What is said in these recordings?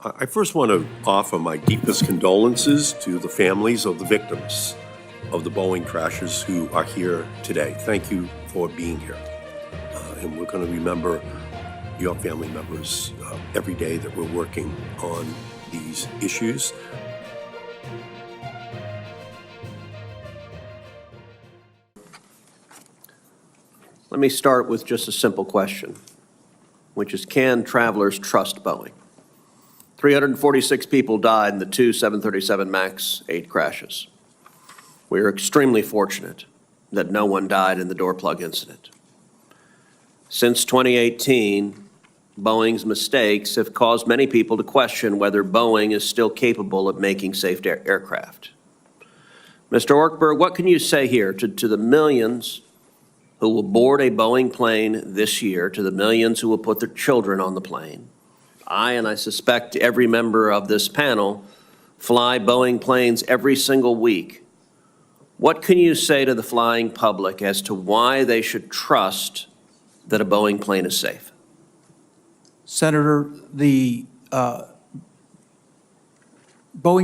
I first want to offer my deepest condolences to the families of the victims of the Boeing crashes who are here today. Thank you for being here. And we're going to remember your family members every day that we're working on these issues. Let me start with just a simple question, which is, can travelers trust Boeing? 346 people died in the two 737 MAX 8 crashes. We are extremely fortunate that no one died in the door plug incident. Since 2018, Boeing's mistakes have caused many people to question whether Boeing is still capable of making safe aircraft. Mr. Ortberg, what can you say here to the millions who will board a Boeing plane this year, to the millions who will put their children on the plane? And I suspect every member of this panel, fly Boeing planes every single week. What can you say to the flying public as to why they should trust that a Boeing plane is safe? Senator, the Boeing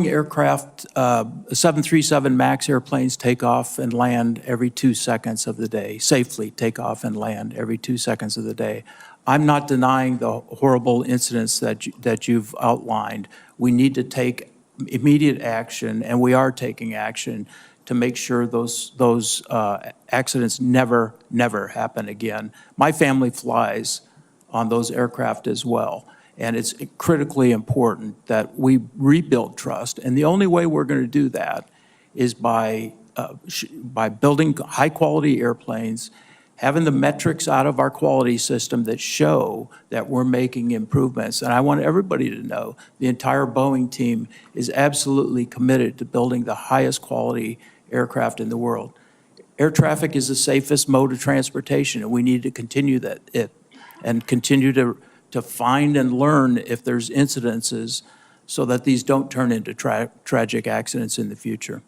aircraft, 737 MAX airplanes take off and land every 2 seconds of the day, safely take off and land every 2 seconds of the day. I'm not denying the horrible incidents that you've outlined. We need to take immediate action, and we are taking action to make sure those accidents never happen again. My family flies on those aircraft as well. And it's critically important that we rebuild trust. And the only way we're going to do that is by building high-quality airplanes, having the metrics out of our quality system that show that we're making improvements. And I want everybody to know the entire Boeing team is absolutely committed to building the highest quality aircraft in the world. Air traffic is the safest mode of transportation, and we need to continue and continue to find and learn if there's incidences so that these don't turn into tragic accidents in the future.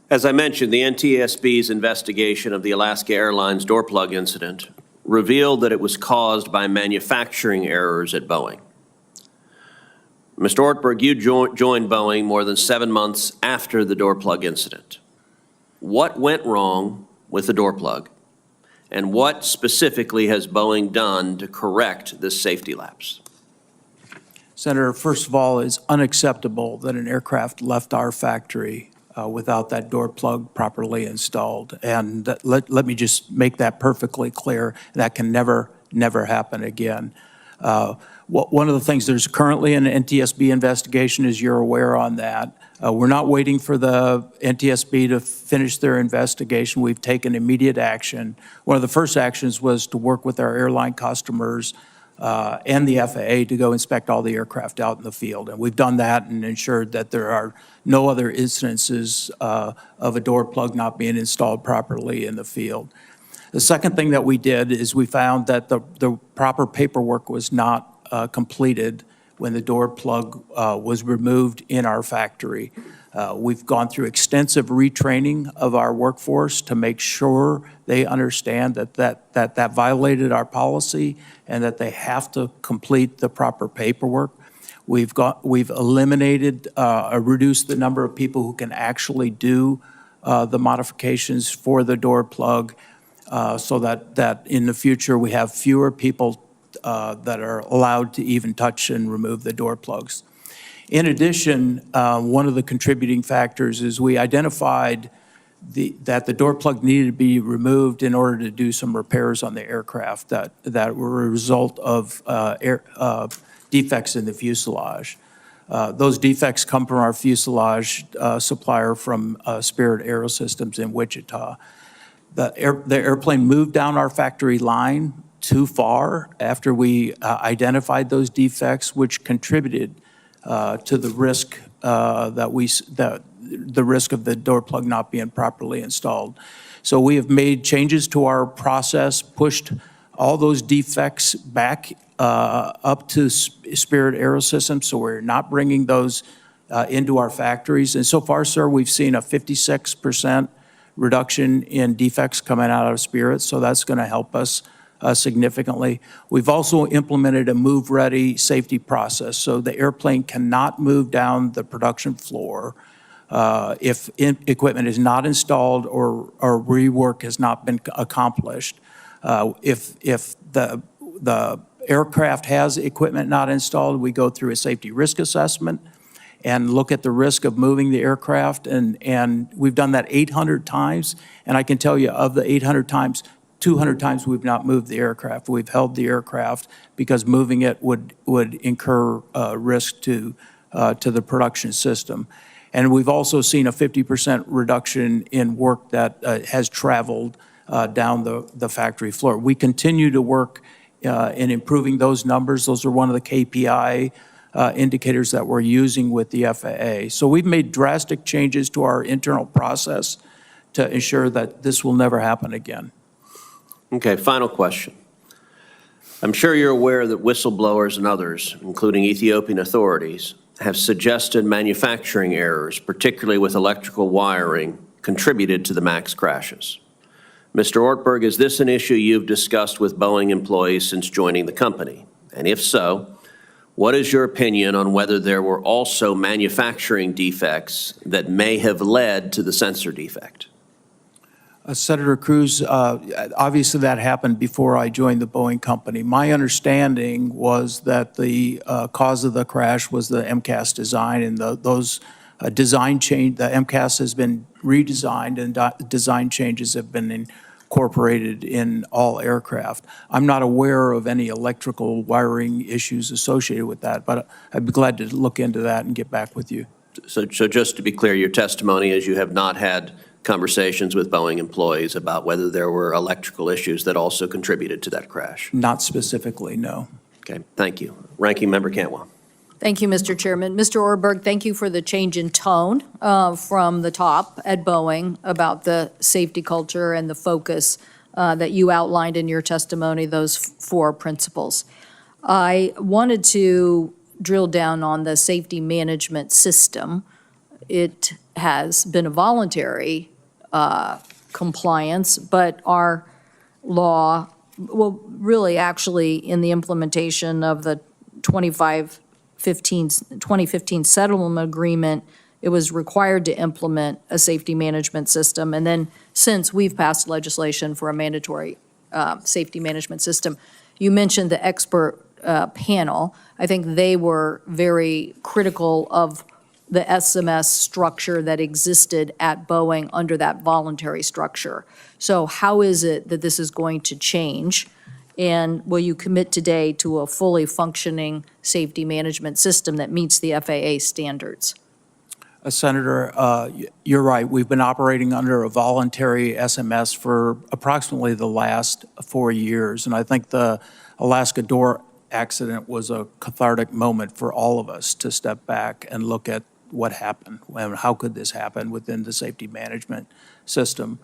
As I mentioned, the NTSB's investigation of the Alaska Airlines door plug incident revealed that it was caused by manufacturing errors at Boeing. Mr. Ortberg, you joined Boeing more than 7 months after the door plug incident. What went wrong with the door plug? And what specifically has Boeing done to correct this safety lapse? Senator, first of all, it's unacceptable that an aircraft left our factory without that door plug properly installed. And let me just make that perfectly clear. That can never happen again. One of the things, there's currently an NTSB investigation, as you're aware on that. We're not waiting for the NTSB to finish their investigation. We've taken immediate action. One of the first actions was to work with our airline customers and the FAA to go inspect all the aircraft out in the field. And we've done that and ensured that there are no other incidences of a door plug not being installed properly in the field. The second thing that we did is we found that the proper paperwork was not completed when the door plug was removed in our factory. We've gone through extensive retraining of our workforce to make sure they understand that violated our policy and that they have to complete the proper paperwork. We've eliminated or reduced the number of people who can actually do the modifications for the door plug so that in the future we have fewer people that are allowed to even touch and remove the door plugs. In addition, one of the contributing factors is we identified that the door plug needed to be removed in order to do some repairs on the aircraft that were a result of defects in the fuselage. Those defects come from our fuselage supplier from Spirit Aerosystems in Wichita. The airplane moved down our factory line too far after we identified those defects, which contributed to the risk the risk of the door plug not being properly installed. So we have made changes to our process, pushed all those defects back up to Spirit Aerosystems, so we're not bringing those into our factories. And so far, sir, we've seen a 56% reduction in defects coming out of Spirit, so that's going to help us significantly. We've also implemented a move-ready safety process, so the airplane cannot move down the production floor if equipment is not installed or rework has not been accomplished. If the aircraft has equipment not installed, we go through a safety risk assessment and look at the risk of moving the aircraft, and we've done that 800 times, and I can tell you of the 800 times, 200 times we've not moved the aircraft. We've held the aircraft because moving it would incur risk to the production system. And we've also seen a 50% reduction in work that has traveled down the factory floor. We continue to work in improving those numbers. Those are one of the KPI indicators that we're using with the FAA. So we've made drastic changes to our internal process to ensure that this will never happen again. Okay, final question. I'm sure you're aware that whistleblowers and others, including Ethiopian authorities, have suggested manufacturing errors, particularly with electrical wiring, contributed to the MAX crashes. Mr. Ortberg, is this an issue you've discussed with Boeing employees since joining the company? And if so, what is your opinion on whether there were also manufacturing defects that may have led to the sensor defect? Senator Cruz, obviously that happened before I joined the Boeing company. My understanding was that the cause of the crash was the MCAS design, and those design change, the MCAS has been redesigned and design changes have been incorporated in all aircraft. I'm not aware of any electrical wiring issues associated with that, but I'd be glad to look into that and get back with you. So just to be clear, your testimony is you have not had conversations with Boeing employees about whether there were electrical issues that also contributed to that crash? Not specifically, no. Okay, thank you. Ranking Member Cantwell. Thank you, Mr. Chairman. Mr. Ortberg, thank you for the change in tone from the top at Boeing about the safety culture and the focus that you outlined in your testimony, those 4 principles. I wanted to drill down on the safety management system. It has been a voluntary compliance, but our law, well, really actually in the implementation of the 2015 settlement agreement, it was required to implement a safety management system. And then since we've passed legislation for a mandatory safety management system. You mentioned the expert panel. I think they were very critical of the SMS structure that existed at Boeing under that voluntary structure. So how is it that this is going to change? And will you commit today to a fully functioning safety management system that meets the FAA standards? Senator, you're right. We've been operating under a voluntary SMS for approximately the last 4 years. And I think the Alaska door accident was a cathartic moment for all of us to step back and look at what happened and how could this happen within the safety management system.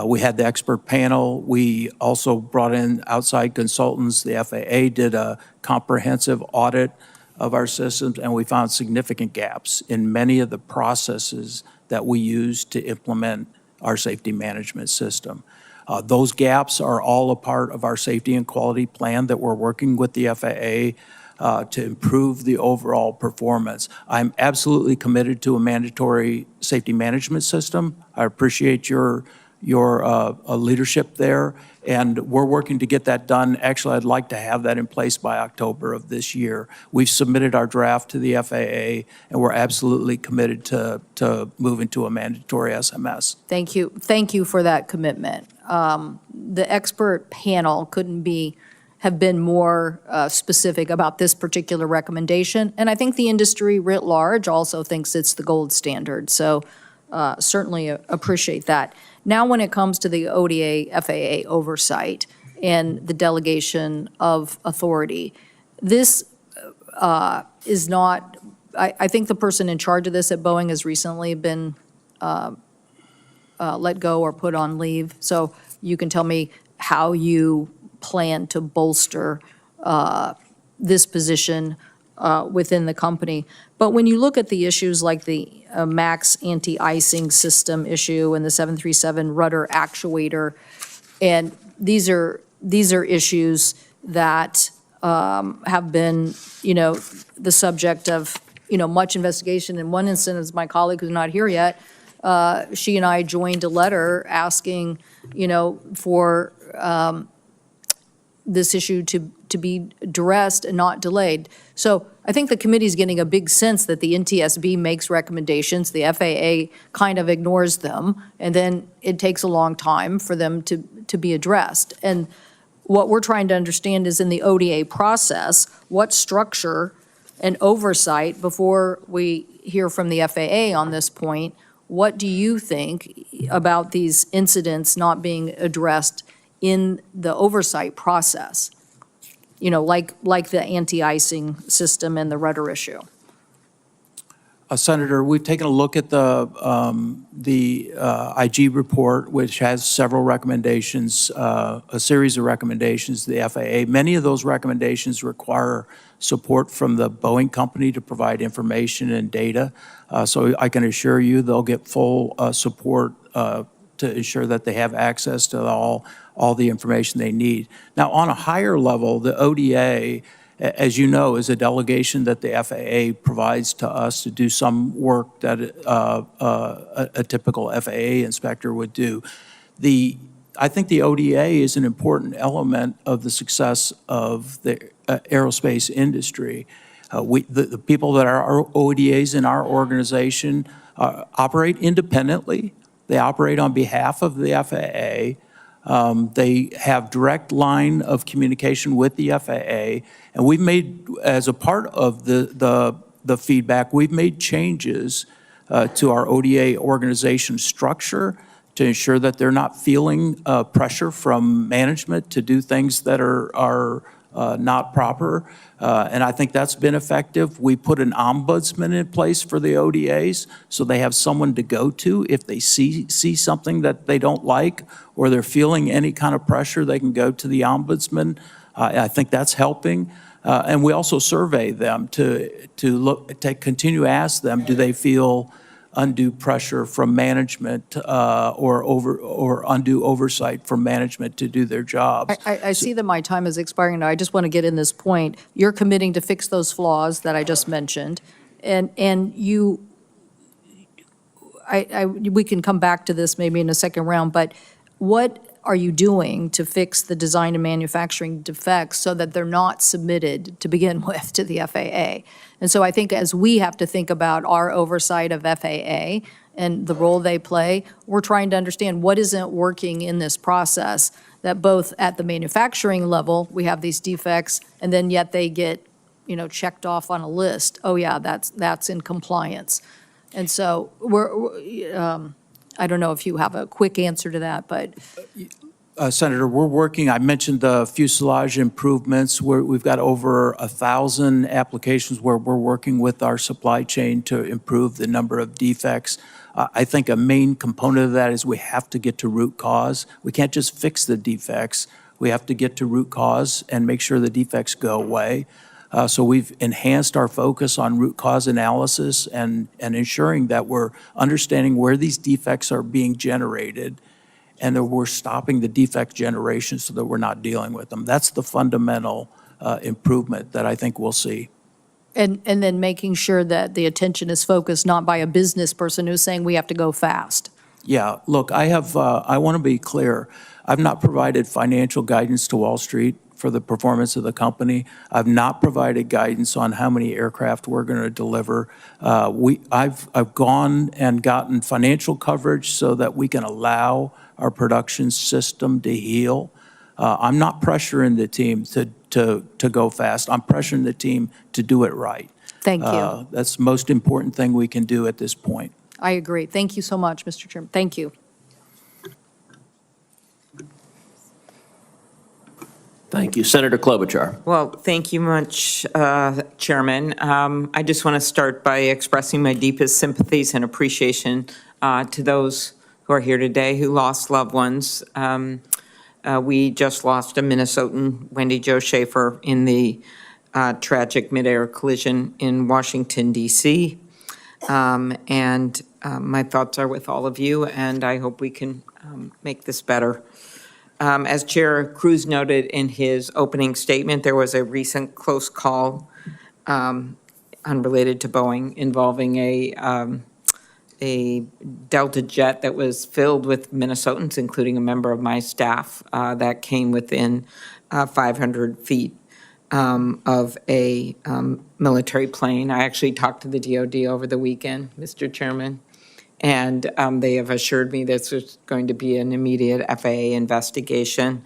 We had the expert panel. We also brought in outside consultants. The FAA did a comprehensive audit of our systems, and we found significant gaps in many of the processes that we use to implement our safety management system. Those gaps are all a part of our safety and quality plan that we're working with the FAA to improve the overall performance. I'm absolutely committed to a mandatory safety management system. I appreciate your leadership there, and we're working to get that done. Actually, I'd like to have that in place by October of this year. We've submitted our draft to the FAA, and we're absolutely committed to moving to a mandatory SMS. Thank you. Thank you for that commitment. The expert panel couldn't have been more specific about this particular recommendation, and I think the industry writ large also thinks it's the gold standard, so certainly appreciate that. Now, when it comes to the ODA FAA oversight and the delegation of authority, this is not, I think the person in charge of this at Boeing has recently been let go or put on leave. So you can tell me how you plan to bolster this position within the company. But when you look at the issues like the MAX anti-icing system issue and the 737 rudder actuator, and these are these are issues that have been, the subject of, much investigation. In one instance, my colleague who's not here yet, she and I joined a letter asking, for this issue to be addressed and not delayed. So I think the committee's getting a big sense that the NTSB makes recommendations, the FAA kind of ignores them, and then it takes a long time for them to be addressed. And what we're trying to understand is in the ODA process, what structure and oversight, before we hear from the FAA on this point, what do you think about these incidents not being addressed in the oversight process? Like the anti-icing system and the rudder issue. Senator, we've taken a look at the IG report, which has several recommendations, a series of recommendations to the FAA. Many of those recommendations require support from the Boeing company to provide information and data. So I can assure you they'll get full support to ensure that they have access to all the information they need. Now, on a higher level, the ODA, as you know, is a delegation that the FAA provides to us to do some work that a typical FAA inspector would do. I think the ODA is an important element of the success of the aerospace industry. The people that are ODAs in our organization operate independently. They operate on behalf of the FAA. They have direct line of communication with the FAA, and we've made, as a part of the feedback, we've made changes to our ODA organization structure to ensure that they're not feeling pressure from management to do things that are not proper, and I think that's been effective. We put an ombudsman in place for the ODAs, so they have someone to go to if they see something that they don't like or they're feeling any kind of pressure. They can go to the ombudsman. I think that's helping, and we also survey them to continue to ask them, do they feel undue pressure from management or undue oversight from management to do their jobs. I see that my time is expiring now. I just want to get in this point. You're committing to fix those flaws that I just mentioned, and we can come back to this maybe in a second round, but what are you doing to fix the design and manufacturing defects so that they're not submitted to begin with to the FAA? And so I think as we have to think about our oversight of FAA and the role they play, we're trying to understand what isn't working in this process, that both at the manufacturing level, we have these defects, and then yet they get, checked off on a list. Oh yeah, that's in compliance. And so I don't know if you have a quick answer to that, but. Senator, we're working, I mentioned the fuselage improvements. We've got over 1,000 applications where we're working with our supply chain to improve the number of defects. I think a main component of that is we have to get to root cause. We can't just fix the defects. We have to get to root cause and make sure the defects go away. So we've enhanced our focus on root cause analysis and ensuring that we're understanding where these defects are being generated and that we're stopping the defect generation so that we're not dealing with them. That's the fundamental improvement that I think we'll see. And then making sure that the attention is focused not by a business person who's saying we have to go fast. Yeah, look, I want to be clear. I've not provided financial guidance to Wall Street for the performance of the company. I've not provided guidance on how many aircraft we're going to deliver. I've gone and gotten financial coverage so that we can allow our production system to heal. I'm not pressuring the team to go fast. I'm pressuring the team to do it right. Thank you. That's the most important thing we can do at this point. I agree. Thank you so much, Mr. Chairman. Thank you. Thank you. Senator Klobuchar. Well, thank you much, Chairman. I just want to start by expressing my deepest sympathies and appreciation to those who are here today who lost loved ones. We just lost a Minnesotan, Wendy Jo Schaefer, in the tragic midair collision in Washington, D.C. And my thoughts are with all of you, and I hope we can make this better. As Chair Cruz noted in his opening statement, there was a recent close call unrelated to Boeing involving a Delta jet that was filled with Minnesotans, including a member of my staff, that came within 500 feet of a military plane. I actually talked to the DOD over the weekend, Mr. Chairman, and they have assured me this is going to be an immediate FAA investigation.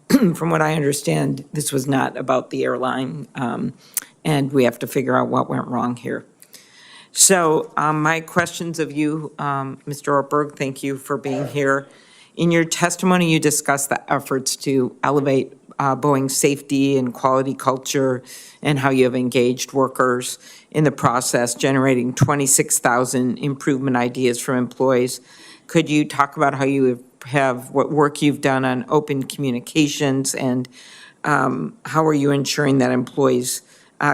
From what I understand, this was not about the airline, and we have to figure out what went wrong here. So my questions of you, Mr. Ortberg, thank you for being here. In your testimony, you discussed the efforts to elevate Boeing's safety and quality culture and how you have engaged workers in the process, generating 26,000 improvement ideas from employees. Could you talk about how you have what work you've done on open communications, and how are you ensuring that employees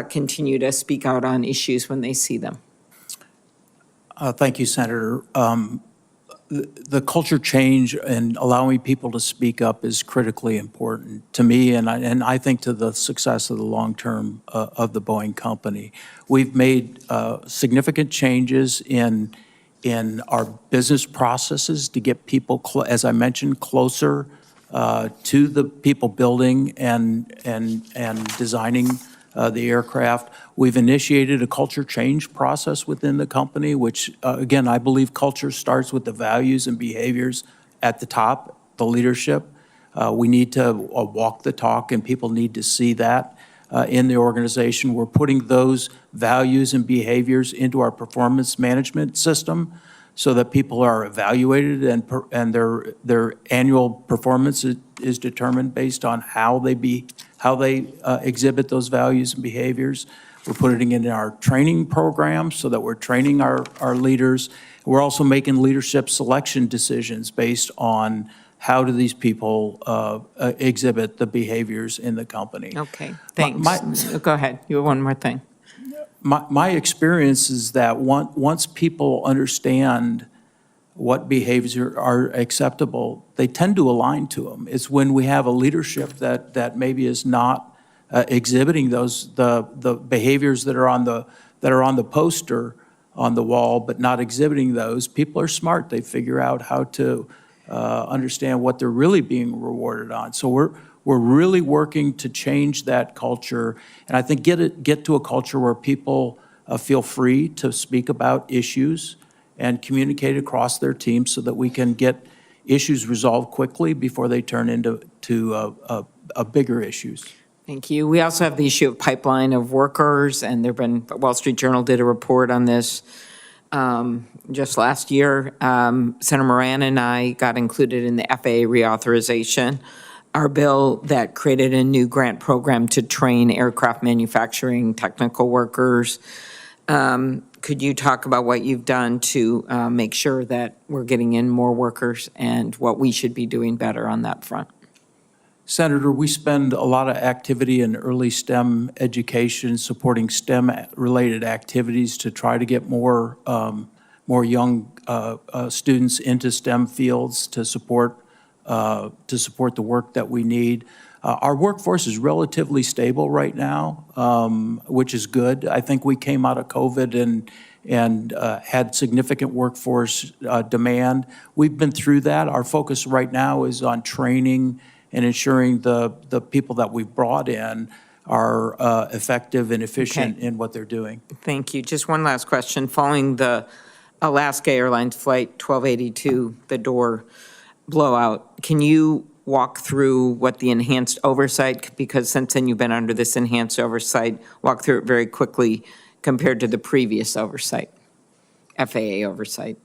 continue to speak out on issues when they see them? Thank you, Senator. The culture change and allowing people to speak up is critically important to me, and I think to the success of the long term of the Boeing company. We've made significant changes in our business processes to get people, as I mentioned, closer to the people building and designing the aircraft. We've initiated a culture change process within the company, which, again, I believe culture starts with the values and behaviors at the top, the leadership. We need to walk the talk, and people need to see that in the organization. We're putting those values and behaviors into our performance management system so that people are evaluated and their annual performance is determined based on how they exhibit those values and behaviors. We're putting it in our training programs so that we're training our leaders. We're also making leadership selection decisions based on how do these people exhibit the behaviors in the company. Okay, thanks. Go ahead. You have one more thing. My experience is that once people understand what behaviors are acceptable, they tend to align to them. It's when we have a leadership that maybe is not exhibiting the behaviors that are on the poster on the wall, but not exhibiting those. People are smart. They figure out how to understand what they're really being rewarded on. So we're really working to change that culture, and I think get to a culture where people feel free to speak about issues and communicate across their team so that we can get issues resolved quickly before they turn into bigger issues. Thank you. We also have the issue of pipeline of workers, and Wall Street Journal did a report on this just last year. Senator Moran and I got included in the FAA reauthorization, our bill that created a new grant program to train aircraft manufacturing technical workers. Could you talk about what you've done to make sure that we're getting in more workers and what we should be doing better on that front? Senator, we spend a lot of activity in early STEM education, supporting STEM-related activities to try to get more young students into STEM fields to support the work that we need. Our workforce is relatively stable right now, which is good. I think we came out of COVID and had significant workforce demand. We've been through that. Our focus right now is on training and ensuring the people that we've brought in are effective and efficient in what they're doing. Thank you. Just one last question. Following the Alaska Airlines Flight 1282, the door blowout, can you walk through what the enhanced oversight, because since then you've been under this enhanced oversight, walk through it very quickly compared to the previous oversight, FAA oversight?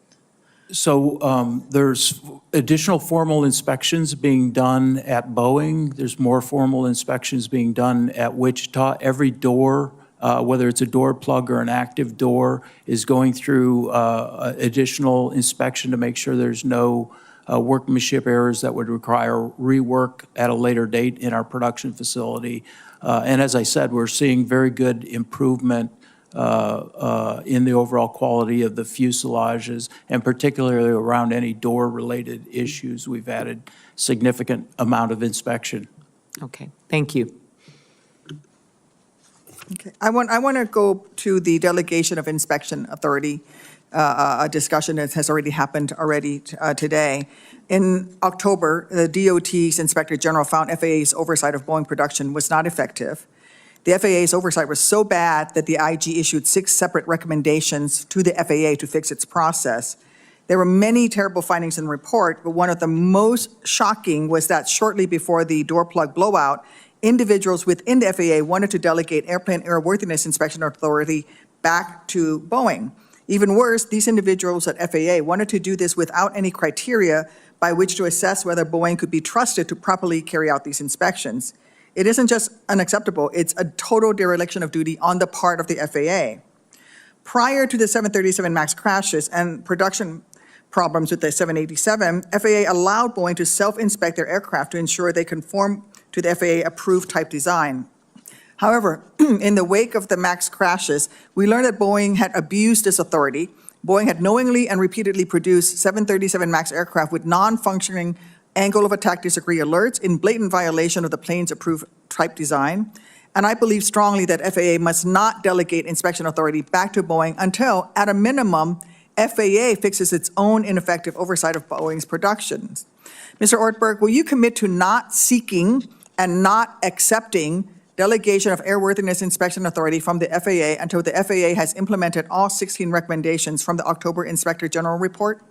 So there's additional formal inspections being done at Boeing. There's more formal inspections being done at Wichita. Every door, whether it's a door plug or an active door, is going through additional inspection to make sure there's no workmanship errors that would require rework at a later date in our production facility. And as I said, we're seeing very good improvement in the overall quality of the fuselages, and particularly around any door-related issues. We've added significant amount of inspection. Okay, thank you. Okay, I want to go to the delegation of inspection authority, a discussion that has already happened today. In October, the DOT's Inspector General found FAA's oversight of Boeing production was not effective. The FAA's oversight was so bad that the IG issued 6 separate recommendations to the FAA to fix its process. There were many terrible findings in the report, but one of the most shocking was that shortly before the door plug blowout, individuals within the FAA wanted to delegate airplane airworthiness inspection authority back to Boeing. Even worse, these individuals at FAA wanted to do this without any criteria by which to assess whether Boeing could be trusted to properly carry out these inspections. It isn't just unacceptable, it's a total dereliction of duty on the part of the FAA. Prior to the 737 MAX crashes and production problems with the 787, FAA allowed Boeing to self-inspect their aircraft to ensure they conform to the FAA-approved type design. However, in the wake of the MAX crashes, we learned that Boeing had abused this authority. Boeing had knowingly and repeatedly produced 737 MAX aircraft with non-functioning angle of attack disagree alerts in blatant violation of the plane's approved type design. And I believe strongly that FAA must not delegate inspection authority back to Boeing until, at a minimum, FAA fixes its own ineffective oversight of Boeing's productions. Mr. Ortberg, will you commit to not seeking and not accepting delegation of airworthiness inspection authority from the FAA until the FAA has implemented all 16 recommendations from the October Inspector General report?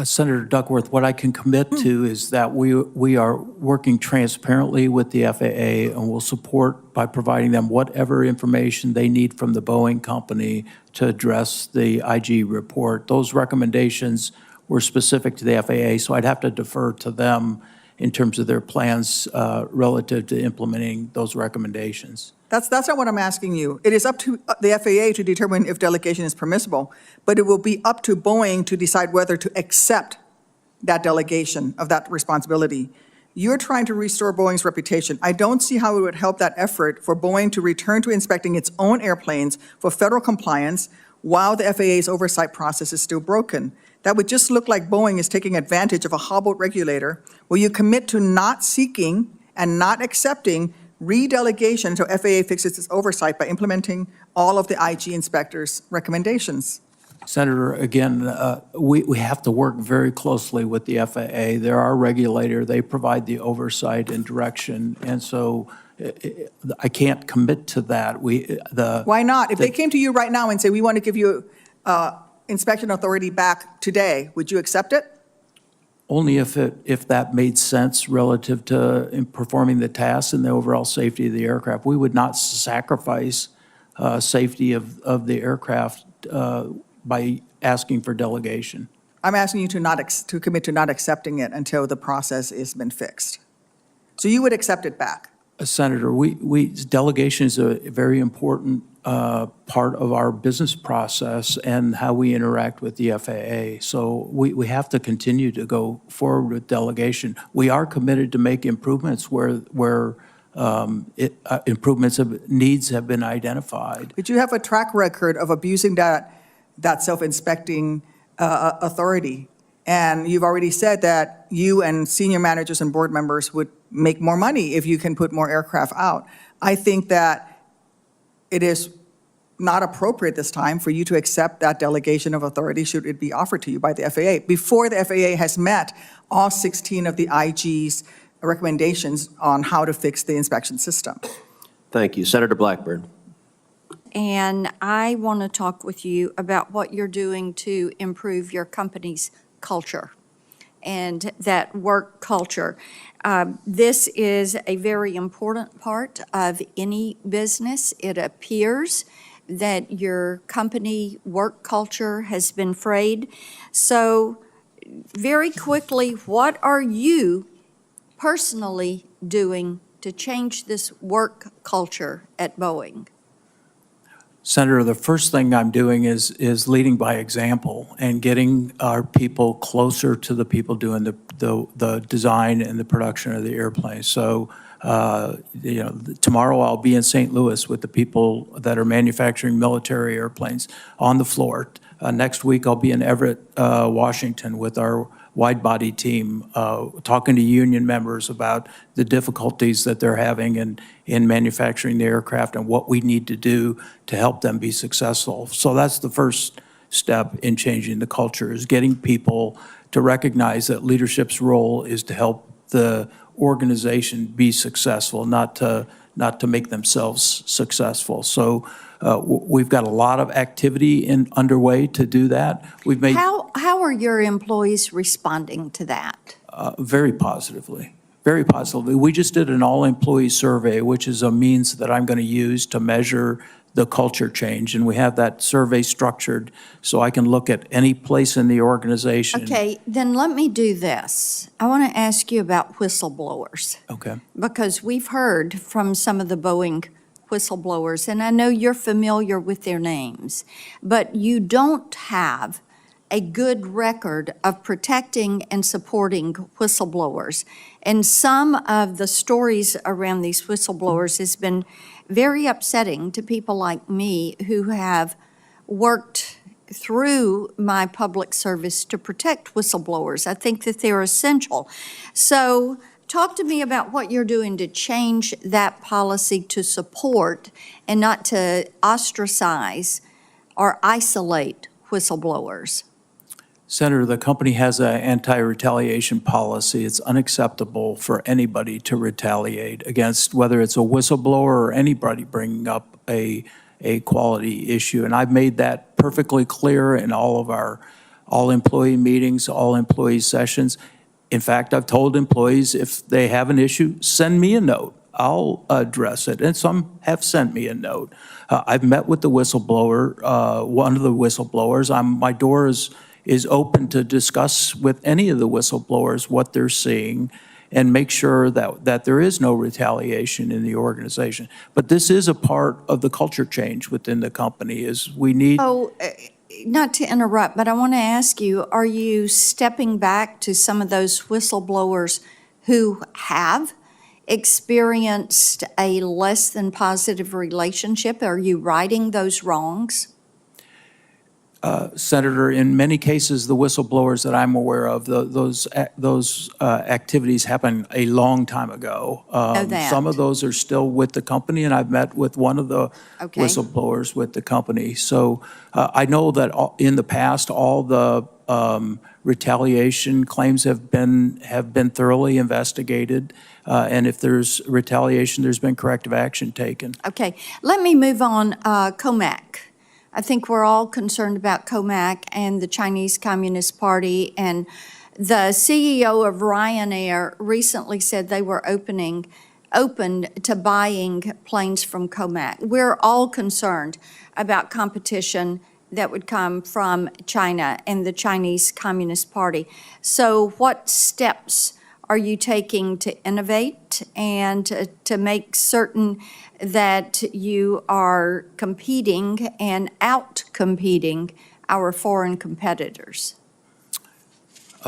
Senator Duckworth, what I can commit to is that we are working transparently with the FAA and will support by providing them whatever information they need from the Boeing company to address the IG report. Those recommendations were specific to the FAA, so I'd have to defer to them in terms of their plans relative to implementing those recommendations. That's not what I'm asking you. It is up to the FAA to determine if delegation is permissible, but it will be up to Boeing to decide whether to accept that delegation of that responsibility. You're trying to restore Boeing's reputation. I don't see how it would help that effort for Boeing to return to inspecting its own airplanes for federal compliance while the FAA's oversight process is still broken. That would just look like Boeing is taking advantage of a hobbled regulator. Will you commit to not seeking and not accepting redelegation until FAA fixes its oversight by implementing all of the IG inspectors' recommendations? Senator, again, we have to work very closely with the FAA. They're our regulator. They provide the oversight and direction, and so I can't commit to that. Why not? If they came to you right now and say, we want to give you inspection authority back today, would you accept it? Only if that made sense relative to performing the tasks and the overall safety of the aircraft. We would not sacrifice safety of the aircraft by asking for delegation. I'm asking you to commit to not accepting it until the process has been fixed. So you would accept it back? Senator, delegation is a very important part of our business process and how we interact with the FAA. So we have to continue to go forward with delegation. We are committed to make improvements where needs have been identified. But you have a track record of abusing that self-inspecting authority. And you've already said that you and senior managers and board members would make more money if you can put more aircraft out. I think that it is not appropriate this time for you to accept that delegation of authority should it be offered to you by the FAA before the FAA has met all 16 of the IG's recommendations on how to fix the inspection system. Thank you. Senator Blackburn. And I want to talk with you about what you're doing to improve your company's culture and that work culture. This is a very important part of any business. It appears that your company work culture has been frayed. So very quickly, what are you personally doing to change this work culture at Boeing? Senator, the first thing I'm doing is leading by example and getting our people closer to the people doing the design and the production of the airplane. So Tomorrow I'll be in St. Louis with the people that are manufacturing military airplanes on the floor. Next week, I'll be in Everett, Washington with our wide-body team, talking to union members about the difficulties that they're having in manufacturing the aircraft and what we need to do to help them be successful. So that's the first step in changing the culture, is getting people to recognize that leadership's role is to help the organization be successful, not to make themselves successful. So we've got a lot of activity underway to do that. We've made How are your employees responding to that? very positively, very positively. We just did an all-employee survey, which is a means that I'm going to use to measure the culture change, and we have that survey structured so I can look at any place in the organization. Okay, then let me do this. I want to ask you about whistleblowers, Okay. because we've heard from some of the Boeing whistleblowers, and I know you're familiar with their names, but you don't have a good record of protecting and supporting whistleblowers. And some of the stories around these whistleblowers has been very upsetting to people like me who have worked through my public service to protect whistleblowers. I think that they're essential. So talk to me about what you're doing to change that policy to support and not to ostracize or isolate whistleblowers. Senator, the company has an anti-retaliation policy. It's unacceptable for anybody to retaliate against, whether it's a whistleblower or anybody bringing up a quality issue. And I've made that perfectly clear in all of our all-employee meetings, all-employee sessions. In fact, I've told employees if they have an issue, send me a note. I'll address it. And some have sent me a note. I've met with the whistleblower, one of the whistleblowers. My door is open to discuss with any of the whistleblowers what they're seeing and make sure that there is no retaliation in the organization. But this is a part of the culture change within the company, is we need. Not to interrupt, but I want to ask you, are you stepping back to some of those whistleblowers who have experienced a less than positive relationship? Are you righting those wrongs? Senator, in many cases, the whistleblowers that I'm aware of, those activities happened a long time ago. that. Some of those are still with the company, and I've met with one of the Okay. whistleblowers with the company. So I know that in the past, all the retaliation claims have been thoroughly investigated, and if there's retaliation, there's been corrective action taken. Okay, let me move on. Comac. I think we're all concerned about Comac and the Chinese Communist Party. And the CEO of Ryanair recently said they were open to buying planes from Comac. We're all concerned about competition that would come from China and the Chinese Communist Party. So what steps are you taking to innovate and to make certain that you are competing and out-competing our foreign competitors?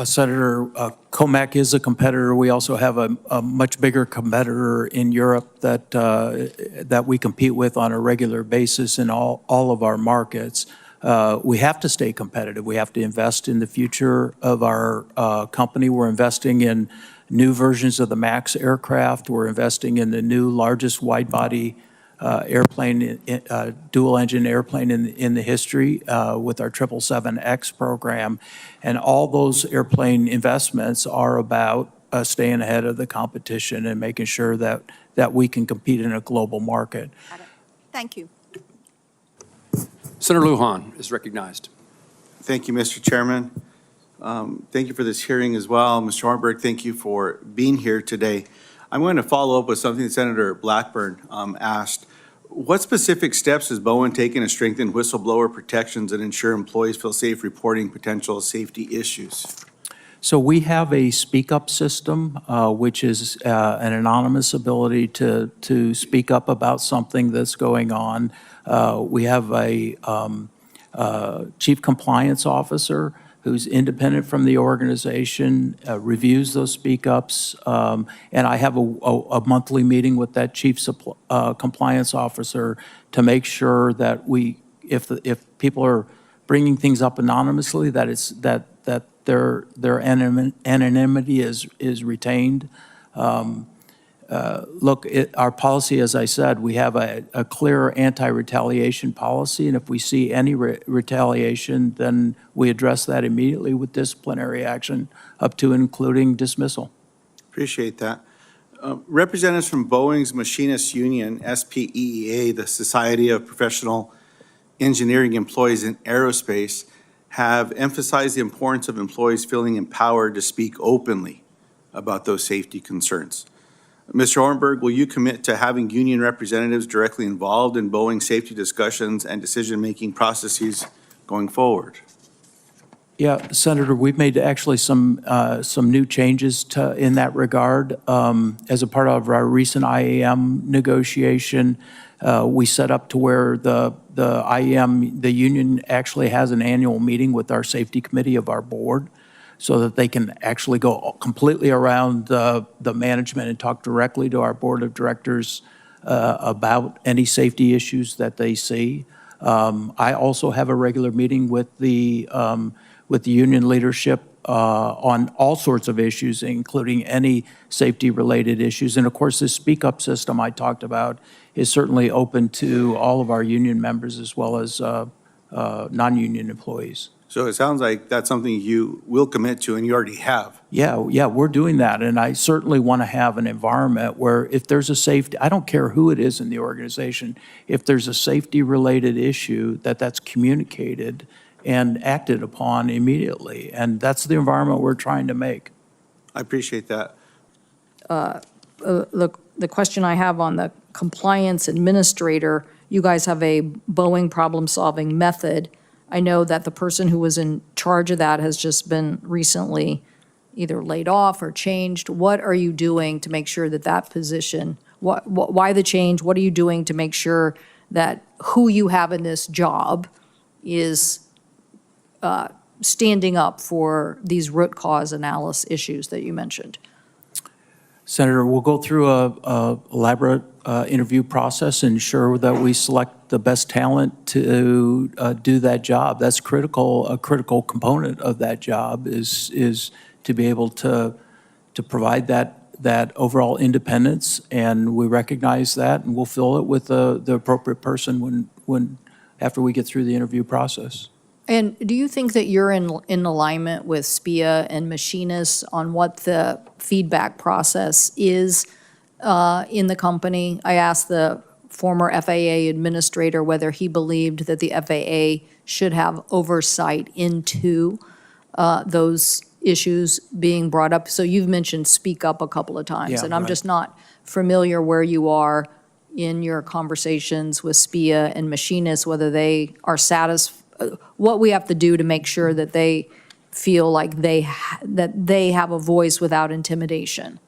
Senator, Comac is a competitor. We also have a much bigger competitor in Europe that we compete with on a regular basis in all of our markets. We have to stay competitive. We have to invest in the future of our company. We're investing in new versions of the MAX aircraft. We're investing in the new largest wide-body airplane, dual-engine airplane in the history with our 777X program. And all those airplane investments are about staying ahead of the competition and making sure that we can compete in a global market. Thank you. Senator Lujan is recognized. Thank you, Mr. Chairman. Thank you for this hearing as well. Mr. Ortberg, thank you for being here today. I'm going to follow up with something Senator Blackburn asked. What specific steps has Boeing taken to strengthen whistleblower protections and ensure employees feel safe reporting potential safety issues? So we have a speak-up system, which is an anonymous ability to speak up about something that's going on. We have a chief compliance officer who's independent from the organization, reviews those speak-ups, and I have a monthly meeting with that chief compliance officer to make sure that if people are bringing things up anonymously, that their anonymity is retained. Look, our policy, as I said, we have a clear anti-retaliation policy, and if we see any retaliation, then we address that immediately with disciplinary action, up to and including dismissal. Appreciate that. Representatives from Boeing's Machinists Union, SPEEA, the Society of Professional Engineering Employees in Aerospace, have emphasized the importance of employees feeling empowered to speak openly about those safety concerns. Mr. Ortberg, will you commit to having union representatives directly involved in Boeing safety discussions and decision-making processes going forward? Yeah, Senator, we've made actually some new changes in that regard. As a part of our recent IAM negotiation, we set up to where the IAM, the union actually has an annual meeting with our safety committee of our board, so that they can actually go completely around the management and talk directly to our board of directors about any safety issues that they see. I also have a regular meeting with the union leadership on all sorts of issues, including any safety-related issues. And of course, this speak-up system I talked about is certainly open to all of our union members as well as non-union employees. So it sounds like that's something you will commit to, and you already have. Yeah, we're doing that, and I certainly want to have an environment where if there's a safety, I don't care who it is in the organization, if there's a safety-related issue, that's communicated and acted upon immediately, and that's the environment we're trying to make. I appreciate that. The question I have on the compliance administrator, you guys have a Boeing problem-solving method. I know that the person who was in charge of that has just been recently either laid off or changed. What are you doing to make sure that position, why the change? What are you doing to make sure that who you have in this job is standing up for these root cause analysis issues that you mentioned? Senator, we'll go through a elaborate interview process and ensure that we select the best talent to do that job. That's critical. A critical component of that job is to be able to provide that overall independence, and we recognize that, and we'll fill it with the appropriate person after we get through the interview process. And do you think that you're in alignment with SPEA and machinists on what the feedback process is in the company? I asked the former FAA administrator whether he believed that the FAA should have oversight into those issues being brought up. So you've mentioned speak up a couple of times, Yeah, and I'm right. just not familiar where you are in your conversations with SPEA and machinists, whether they are satisfied, what we have to do to make sure that they feel like they have a voice without intimidation.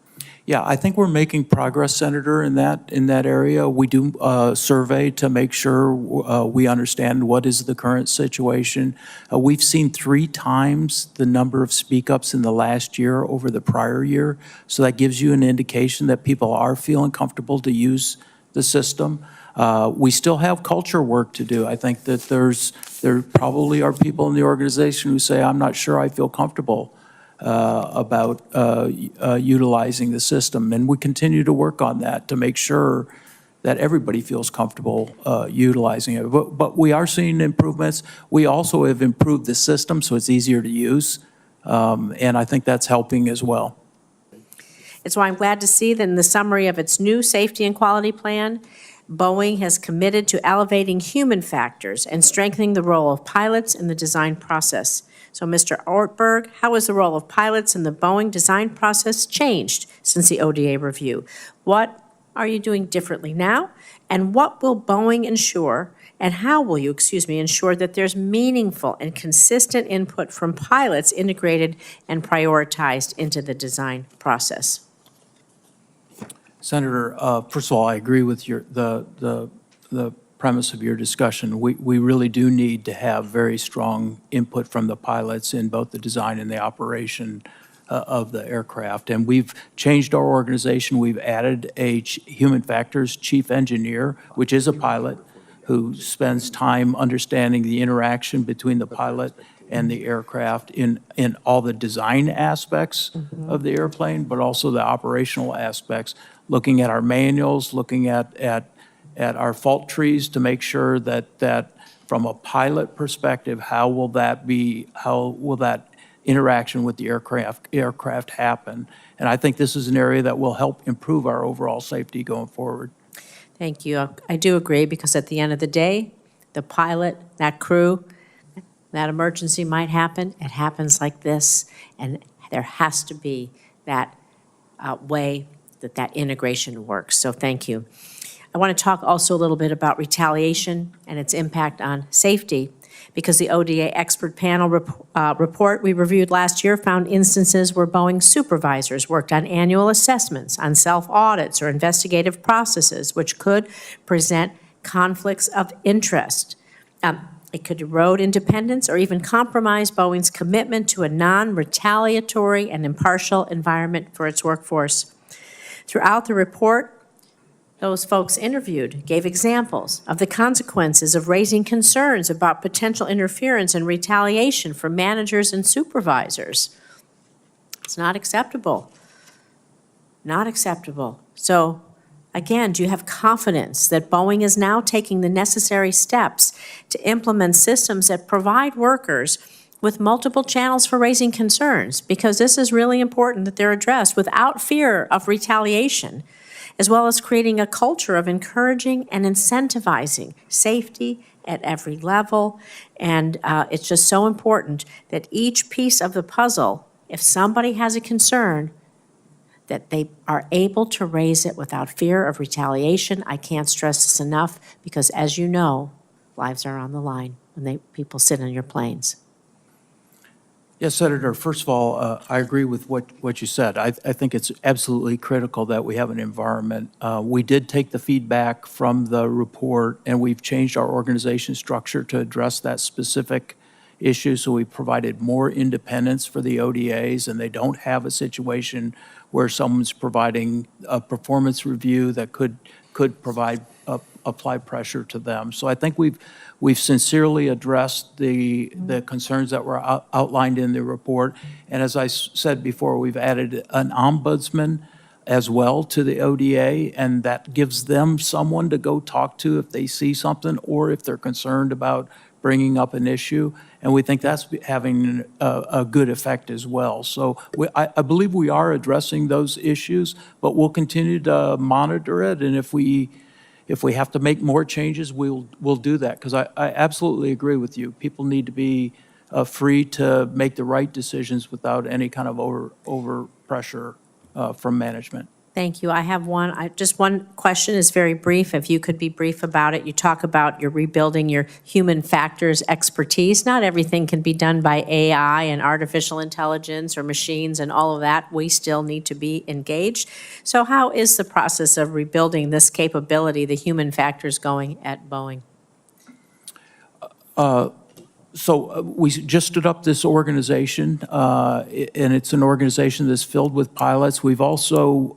Yeah, I think we're making progress, Senator, in that area. We do a survey to make sure we understand what is the current situation. We've seen 3 times the number of speak-ups in the last year over the prior year, so that gives you an indication that people are feeling comfortable to use the system. We still have culture work to do. I think that there probably are people in the organization who say, I'm not sure I feel comfortable about utilizing the system. And we continue to work on that to make sure that everybody feels comfortable utilizing it. But we are seeing improvements. We also have improved the system so it's easier to use. And I think that's helping as well. It's why I'm glad to see that in the summary of its new safety and quality plan, Boeing has committed to elevating human factors and strengthening the role of pilots in the design process. So, Mr. Ortberg, how has the role of pilots in the Boeing design process changed since the ODA review? What are you doing differently now? And what will Boeing ensure, and how will you, ensure that there's meaningful and consistent input from pilots integrated and prioritized into the design process? Senator, first of all, I agree with the premise of your discussion. We really do need to have very strong input from the pilots in both the design and the operation of the aircraft. And we've changed our organization. We've added a human factors chief engineer, which is a pilot, who spends time understanding the interaction between the pilot and the aircraft in all the design aspects of the airplane, but also the operational aspects, looking at our manuals, looking at our fault trees to make sure that from a pilot perspective, how will that interaction with the aircraft happen? And I think this is an area that will help improve our overall safety going forward. Thank you. I do agree, because at the end of the day, the pilot, that crew, that emergency might happen. It happens like this, and there has to be that way that integration works. So thank you. I want to talk also a little bit about retaliation and its impact on safety, because the ODA expert panel report we reviewed last year found instances where Boeing supervisors worked on annual assessments, on self-audits or investigative processes, which could present conflicts of interest. It could erode independence or even compromise Boeing's commitment to a non-retaliatory and impartial environment for its workforce. Throughout the report, those folks interviewed gave examples of the consequences of raising concerns about potential interference and retaliation for managers and supervisors. It's not acceptable. Not acceptable. So, again, do you have confidence that Boeing is now taking the necessary steps to implement systems that provide workers with multiple channels for raising concerns? Because this is really important that they're addressed without fear of retaliation, as well as creating a culture of encouraging and incentivizing safety at every level. And it's just so important that each piece of the puzzle, if somebody has a concern, that they are able to raise it without fear of retaliation. I can't stress this enough, because as you know, lives are on the line when people sit on your planes. Yes, Senator, first of all, I agree with what you said. I think it's absolutely critical that we have an environment. We did take the feedback from the report, and we've changed our organization structure to address that specific issue. So we provided more independence for the ODAs, and they don't have a situation where someone's providing a performance review that could provide apply pressure to them. So I think we've sincerely addressed the concerns that were outlined in the report. And as I said before, we've added an ombudsman as well to the ODA, and that gives them someone to go talk to if they see something or if they're concerned about bringing up an issue. And we think that's having a good effect as well. So I believe we are addressing those issues, but we'll continue to monitor it. And if we have to make more changes, we'll do that, because I absolutely agree with you. People need to be free to make the right decisions without any kind of over pressure from management. Thank you. I have just one question, is very brief. If you could be brief about it. You talk about you're rebuilding your human factors expertise. Not everything can be done by AI and artificial intelligence or machines and all of that. We still need to be engaged. So how is the process of rebuilding this capability, the human factors, going at Boeing? So we just stood up this organization, and it's an organization that's filled with pilots. We've also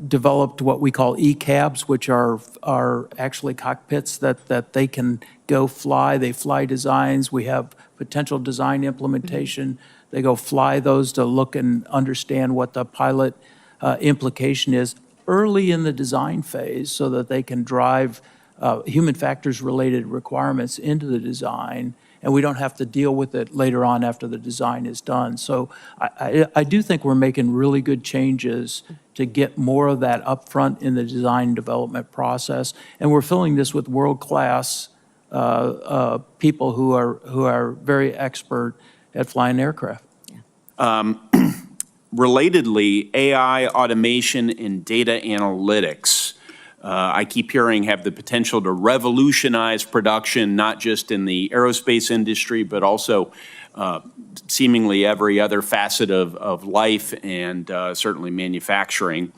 developed what we call ECABs, which are actually cockpits that they can go fly. They fly designs. We have potential design implementation. They go fly those to look and understand what the pilot implication is early in the design phase, so that they can drive human factors related requirements into the design, and we don't have to deal with it later on after the design is done. So I do think we're making really good changes to get more of that upfront in the design development process, and we're filling this with world-class people who are very expert at flying aircraft. Relatedly, AI, automation, and data analytics, I keep hearing, have the potential to revolutionize production, not just in the aerospace industry, but also seemingly every other facet of life and certainly manufacturing.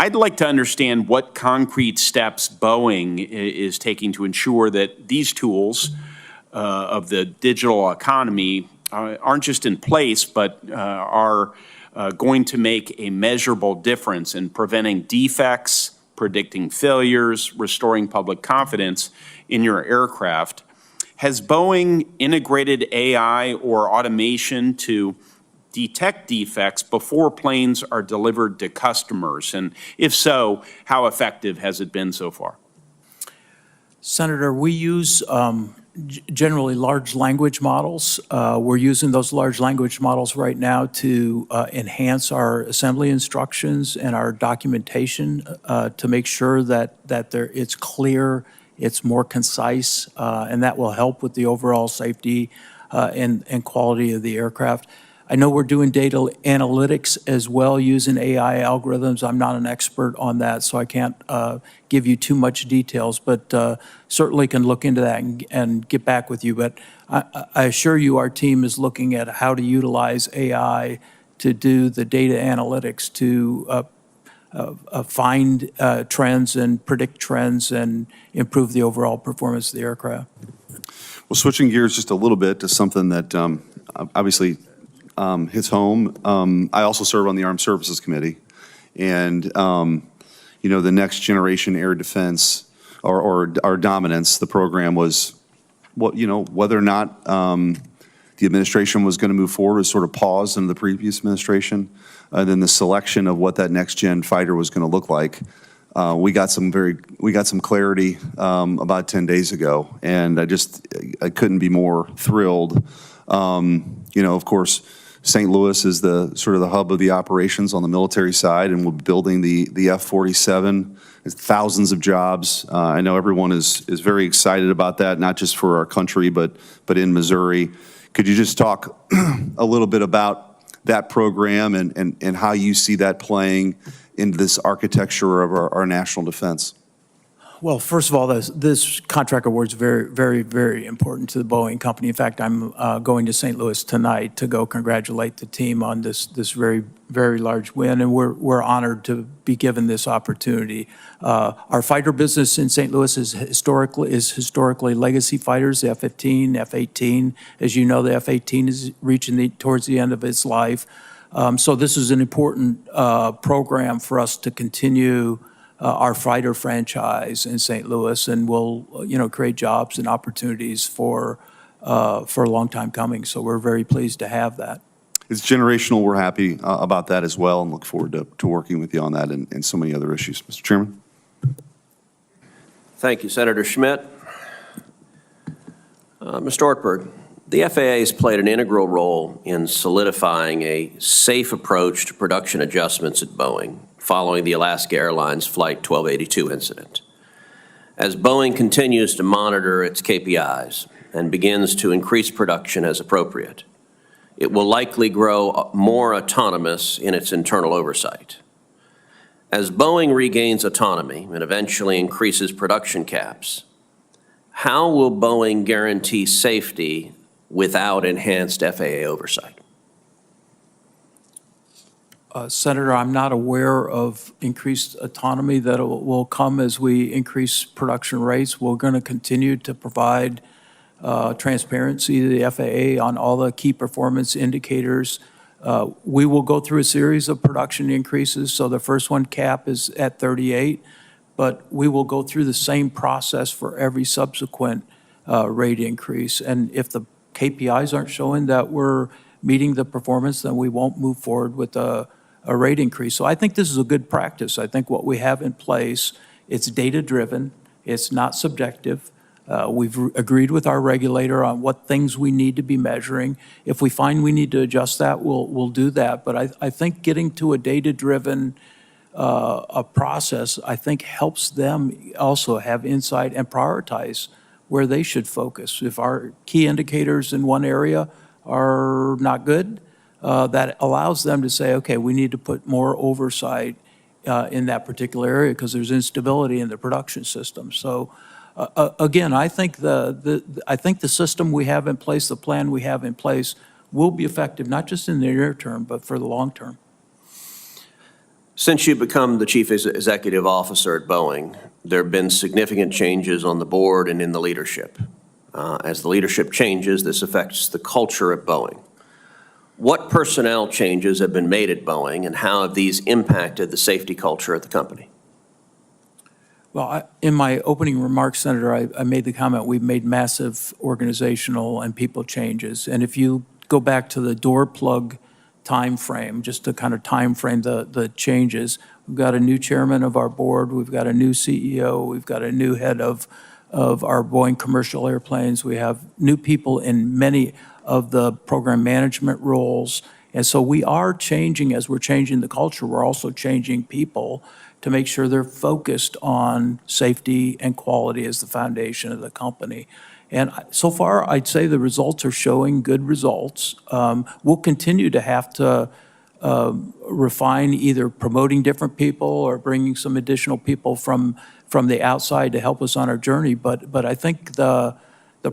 I'd like to understand what concrete steps Boeing is taking to ensure that these tools of the digital economy aren't just in place, but are going to make a measurable difference in preventing defects, predicting failures, restoring public confidence in your aircraft. Has Boeing integrated AI or automation to detect defects before planes are delivered to customers? And if so, how effective has it been so far? Senator, we use generally large language models. We're using those large language models right now to enhance our assembly instructions and our documentation to make sure that it's clear, it's more concise, and that will help with the overall safety and quality of the aircraft. I know we're doing data analytics as well using AI algorithms. I'm not an expert on that, so I can't give you too much details, but certainly can look into that and get back with you. But I assure you our team is looking at how to utilize AI to do the data analytics to find trends and predict trends and improve the overall performance of the aircraft. Well, switching gears just a little bit to something that obviously hits home. I also serve on the Armed Services Committee, and the Next Generation Air Defense or our dominance, the program was, whether or not the administration was going to move forward was sort of paused in the previous administration. And then the selection of what that next gen fighter was going to look like. We got some clarity about 10 days ago, and I couldn't be more thrilled. Of course, St. Louis is the sort of the hub of the operations on the military side, and we're building the F-47. There's thousands of jobs. I know everyone is very excited about that, not just for our country, but in Missouri. Could you just talk a little bit about that program and how you see that playing into this architecture of our national defense? Well, first of all, this contract award is very, very, very important to the Boeing company. In fact, I'm going to St. Louis tonight to go congratulate the team on this very, very large win, and we're honored to be given this opportunity. Our fighter business in St. Louis is historically legacy fighters, the F-15, F-18. As you know, the F-18 is reaching towards the end of its life. So this is an important program for us to continue our fighter franchise in St. Louis, and will create jobs and opportunities for a long time coming. So we're very pleased to have that. It's generational. We're happy about that as well, and look forward to working with you on that and so many other issues. Mr. Chairman. Thank you, Senator Schmidt. Mr. Ortberg, the FAA has played an integral role in solidifying a safe approach to production adjustments at Boeing following the Alaska Airlines Flight 1282 incident. As Boeing continues to monitor its KPIs and begins to increase production as appropriate, it will likely grow more autonomous in its internal oversight. As Boeing regains autonomy and eventually increases production caps, how will Boeing guarantee safety without enhanced FAA oversight? Senator, I'm not aware of increased autonomy that will come as we increase production rates. We're going to continue to provide transparency to the FAA on all the key performance indicators. We will go through a series of production increases. So the first one, cap, is at 38, but we will go through the same process for every subsequent rate increase. And if the KPIs aren't showing that we're meeting the performance, then we won't move forward with a rate increase. So I think this is a good practice. I think what we have in place, it's data-driven, it's not subjective. We've agreed with our regulator on what things we need to be measuring. If we find we need to adjust that, we'll do that. But I think getting to a data-driven process, I think helps them also have insight and prioritize where they should focus. If our key indicators in one area are not good, that allows them to say, okay, we need to put more oversight in that particular area because there's instability in the production system. So again, I think the system we have in place, the plan we have in place, will be effective not just in the near term, but for the long term. Since you've become the chief executive officer at Boeing, there have been significant changes on the board and in the leadership. As the leadership changes, this affects the culture at Boeing. What personnel changes have been made at Boeing, and how have these impacted the safety culture at the company? Well, in my opening remarks, Senator, I made the comment we've made massive organizational and people changes. And if you go back to the door plug timeframe, just to kind of timeframe the changes, we've got a new chairman of our board, we've got a new CEO, we've got a new head of our Boeing commercial airplanes, we have new people in many of the program management roles. And so we are changing, as we're changing the culture, we're also changing people to make sure they're focused on safety and quality as the foundation of the company. And so far, I'd say the results are showing good results. We'll continue to have to refine either promoting different people or bringing some additional people from the outside to help us on our journey. But I think the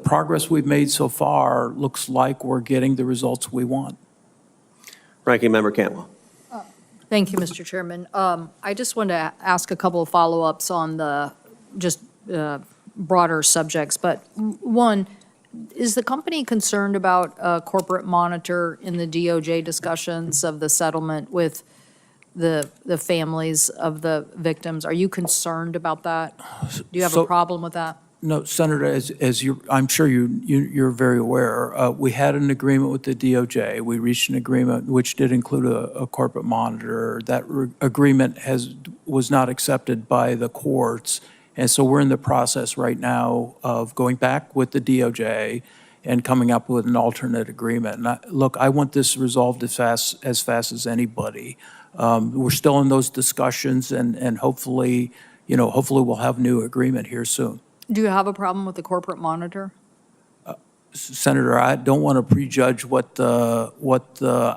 progress we've made so far looks like we're getting the results we want. Ranking Member Cantwell. Thank you, Mr. Chairman. I just wanted to ask a couple of follow-ups on the just broader subjects. But one, is the company concerned about a corporate monitor in the DOJ discussions of the settlement with the families of the victims? Are you concerned about that? Do you have a problem with that? No, Senator, as I'm sure you're very aware, we had an agreement with the DOJ. We reached an agreement which did include a corporate monitor. That agreement was not accepted by the courts, and so we're in the process right now of going back with the DOJ and coming up with an alternate agreement. And look, I want this resolved as fast as anybody. We're still in those discussions, and hopefully we'll have a new agreement here soon. Do you have a problem with the corporate monitor? Senator, I don't want to prejudge what the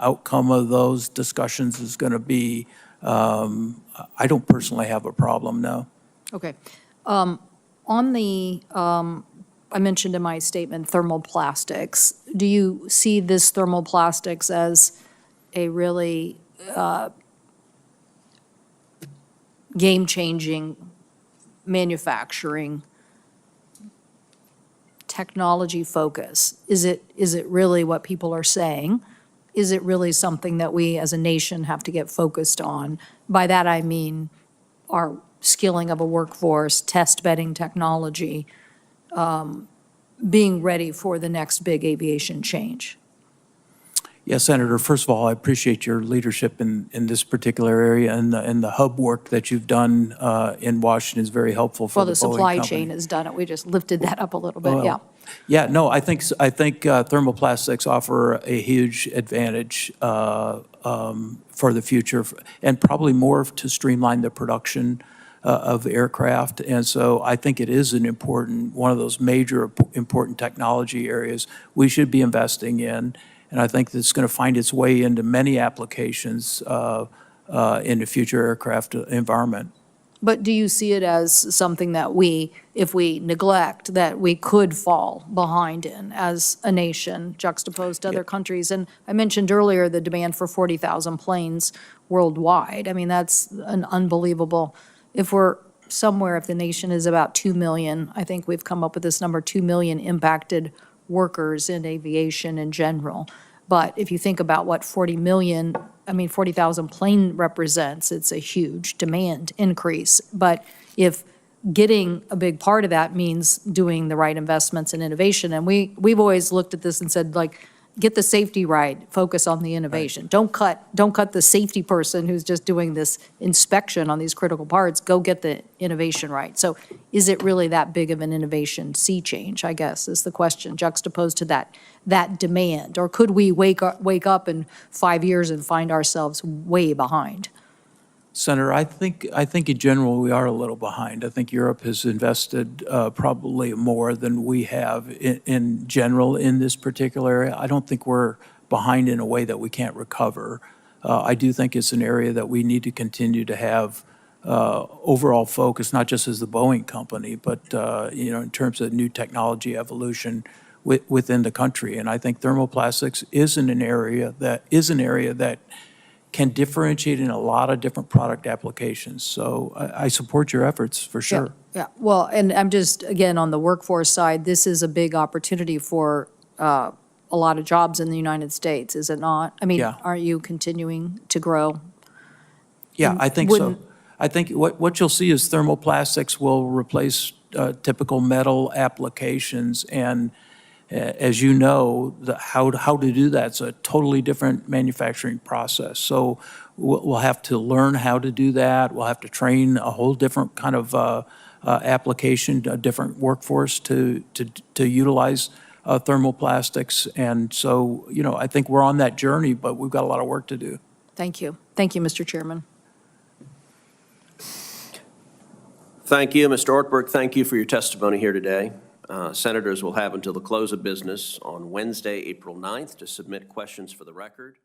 outcome of those discussions is going to be. I don't personally have a problem, no. Okay. On the, I mentioned in my statement thermoplastics. Do you see this thermoplastics as a really game-changing manufacturing technology focus? Is it really what people are saying? Is it really something that we as a nation have to get focused on? By that I mean our skilling of a workforce, test bedding technology, being ready for the next big aviation change. Yes, Senator, first of all, I appreciate your leadership in this particular area, and the hub work that you've done in Washington is very helpful for the Boeing company. Well, the supply chain has done it. We just lifted that up a little bit, yeah. Yeah, no, I think thermoplastics offer a huge advantage for the future, and probably more to streamline the production of aircraft. And so I think it is one of those major important technology areas we should be investing in. And I think it's going to find its way into many applications in the future aircraft environment. But do you see it as something that if we neglect, that we could fall behind in as a nation juxtaposed to other countries? And I mentioned earlier the demand for 40,000 planes worldwide. I mean, that's an unbelievable, if the nation is about 2 million, I think we've come up with this number, 2 million impacted workers in aviation in general. But if you think about what 40,000 plane represents, it's a huge demand increase. But if getting a big part of that means doing the right investments in innovation, and we've always looked at this and said, like, get the safety right, focus on the innovation. Right. Don't cut the safety person who's just doing this inspection on these critical parts. Go get the innovation right. So is it really that big of an innovation sea change, I guess, is the question, juxtaposed to that demand? Or could we wake up in 5 years and find ourselves way behind? Senator, I think in general we are a little behind. I think Europe has invested probably more than we have in general in this particular area. I don't think we're behind in a way that we can't recover. I do think it's an area that we need to continue to have overall focus, not just as the Boeing company, but in terms of new technology evolution within the country. And I think thermoplastics is an area that can differentiate in a lot of different product applications. So I support your efforts, for sure. Yeah, well, and I'm just, again, on the workforce side, this is a big opportunity for a lot of jobs in the United States, is it not? I mean, Yeah. aren't you continuing to grow? Yeah, I think so. Wouldn't- I think what you'll see is thermoplastics will replace typical metal applications, and as you know, how to do that's a totally different manufacturing process. So we'll have to learn how to do that. We'll have to train a whole different kind of application, a different workforce to utilize thermoplastics. And so, you know, I think we're on that journey, but we've got a lot of work to do. Thank you. Thank you, Mr. Chairman. Thank you, Mr. Ortberg. Thank you for your testimony here today. Senators will have until the close of business on Wednesday, April 9th, to submit questions for the record.